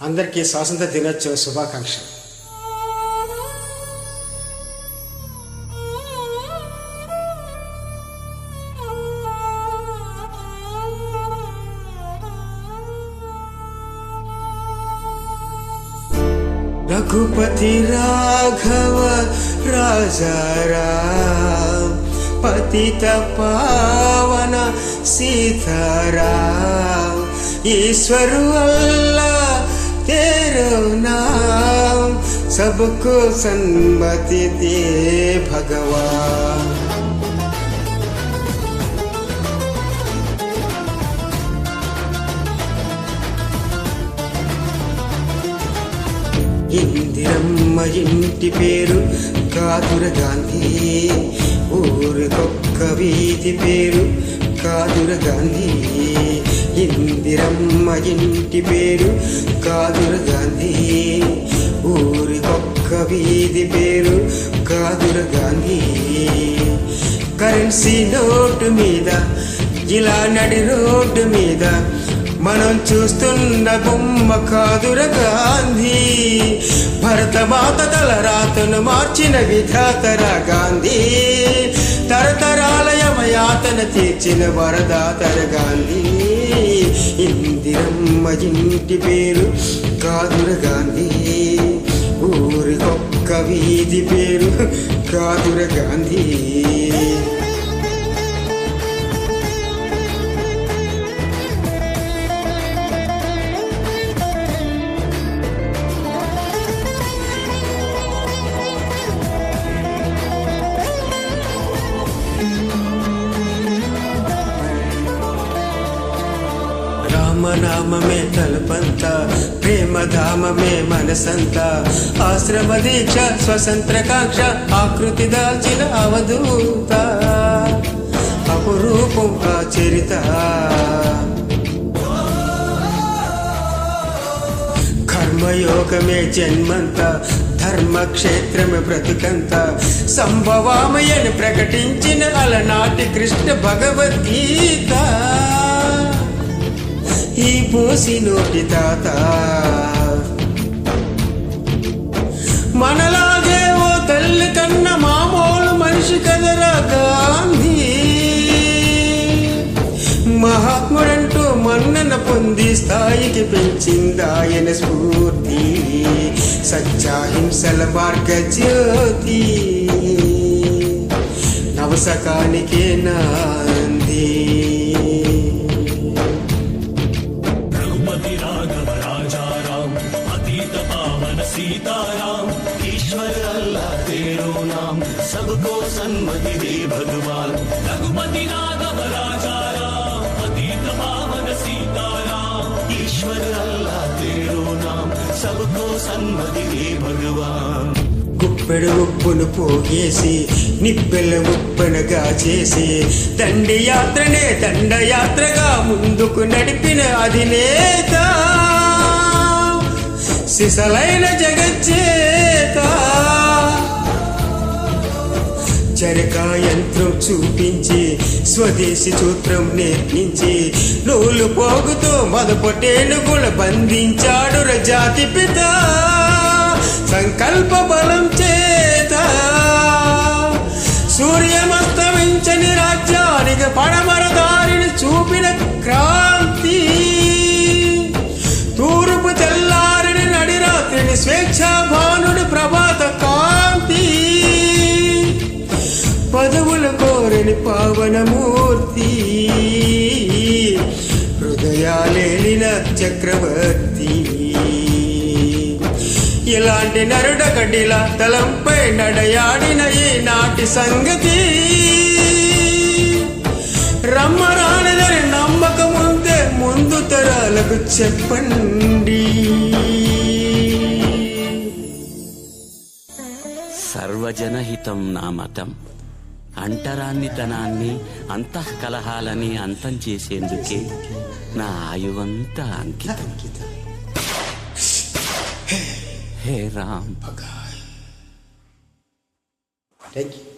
అందరికీ స్వాతంత్ర దినోత్సవ శుభాకాంక్షలు. रघुपति राघव राजाराम पतित पावन सीताराम ईश्वर अल्लाह तेरो नाम सबको सन्मति दे भगवान. ఇందిరమ్మ ఇంటి పేరు కాదుర గాంధీ, ఊరికొక్క వీధి పేరు కాదుర గాంధీ. ఇందిరమ్మ ఇంటి పేరు కాదుర గాంధీ, ఊరికొక్క వీధి పేరు కాదుర గాంధీ. కరెన్సీ నోటు మీద ఇలా నడి రోడ్డు మీద మనం చూస్తున్న బొమ్మ కాదుర గాంధీ. భరతమాత తలరాతను మార్చిన విధాతర గాంధీ, తరతరాల యమయాతన తీర్చిన వరదాతర గాంధీ. ఇందిరమ్మ ఇంటి పేరు కాదుర గాంధీ, ఊరికొక్క వీధి పేరు కాదుర గాంధీ. రామనామమే తలపంత, ప్రేమధామమే మనసంత. ఆశ్రమ దీక్ష స్వతంత్రకాంక్ష ఆకృతి దాల్చిన అవధూత, అపురూపం ఆ చరిత. కర్మయోగమే జన్మంత, ధర్మక్షేత్రమే బ్రతుకంత. సంభవామయని ప్రకటించిన అలనాటి కృష్ణ భగవద్గీత. ఈ పోసి నోటి తాత మనలాగే ఓ తల్లి కన్న మామూలు మనిషి కదరా గాంధీ. మహాత్ముడంటూ మన్నన పొంది స్థాయికి పెంచిందాయన స్ఫూర్తి. సత్యాహింసల మార్గ జ్యోతి, నవసకానికే నాంది. सीताराम ईश्वर अल्लाह तेरो नाम सबको सन्मति दे भगवान. रघुपति राघव राजा राम पतित पावन सीताराम ईश्वर अल्लाह तेरो नाम सबको सन्मति दे भगवान. గుప్పెడు ఉప్పును పోగేసి నిప్పెల ఉప్పనగా చేసి దండయాత్రనే దండయాత్రగా ముందుకు నడిపిన అధినేత, సిసలైన జగజ్జేత. చరకా యంత్రం చూపించి స్వదేశీ సూత్రం నేర్పించి నూలు పోగుతో మదపటేనుగుల బంధించాడు జాతి పిత. సంకల్ప బలం చేత సూర్యమస్తమించని రాజ్యానికి పడమర దారిని చూపిన క్రాంతి. తూర్పు తెల్లారిని నడిరాత్రిని స్వేచ్ఛా భానుడి ప్రభాత కాంతి. పదవుల కోరని పావనమూర్తి, హృదయాలేలిన చక్రవర్తి. ఇలాంటి నరుడగడిలా తలంపై నడయాడిన ఈనాటి సంగతి. రమ్మరానిదని నమ్మకం ఉంటే ముందు తరాలకు చెప్పండి. సర్వజనహితం నా మతం. అంటరాన్నితనాన్ని అంతఃకలహాలని అంతం చేసేందుకే నా ఆయువంతా అంకితం. హే రామ్. Thank you.